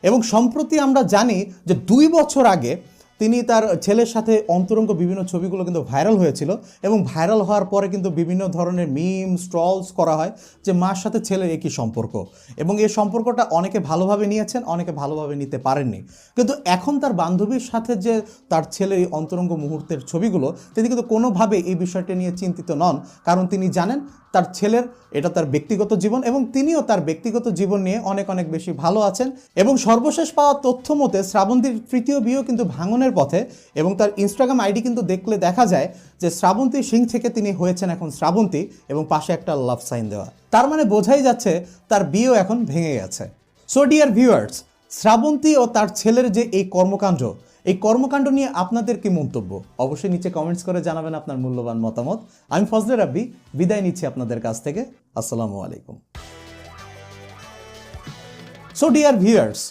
এবং সম্প্রতি আমরা জানি যে 2 বছর আগে তিনি তার ছেলের সাথে অন্তরঙ্গ বিভিন্ন ছবিগুলো কিন্তু ভাইরাল হয়েছিল এবং ভাইরাল হওয়ার পরে কিন্তু বিভিন্ন ধরনের মিমস ট্রলস করা হয় যে মার সাথে ছেলের একই সম্পর্ক, এবং এই সম্পর্কটা অনেকে ভালোভাবে নিয়েছেন, অনেকে ভালোভাবে নিতে পারেননি। কিন্তু এখন তার বান্ধবীর সাথে যে তার ছেলের এই অন্তরঙ্গ মুহূর্তের ছবিগুলো, তিনি কিন্তু কোনোভাবে এই বিষয়টি নিয়ে চিন্তিত নন, কারণ তিনি জানেন তার ছেলের এটা তার ব্যক্তিগত জীবন এবং তিনিও তার ব্যক্তিগত জীবন নিয়ে অনেক অনেক বেশি ভালো আছেন। এবং সর্বশেষ পাওয়া তথ্য মতে শ্রাবন্তীর তৃতীয় বিয়েও কিন্তু ভাঙনের পথে, এবং তার ইনস্টাগ্রাম আইডি কিন্তু দেখলে দেখা যায় যে শ্রাবন্তী সিং থেকে তিনি হয়েছেন এখন শ্রাবন্তী, এবং পাশে একটা লাভ সাইন দেওয়া। তার মানে বোঝাই যাচ্ছে তার বিয়েও এখন ভেঙে গেছে। সো ডিয়ার ভিউয়ার্স, শ্রাবন্তী ও তার ছেলের যে এই কর্মকাণ্ড নিয়ে আপনাদের কি মন্তব্য অবশ্যই নিচে কমেন্টস করে জানাবেন আপনার মূল্যবান মতামত। আমি ফজলে রাব্বি বিদায় নিচ্ছি আপনাদের কাছ থেকে। আসসালামু আলাইকুম। So dear viewers,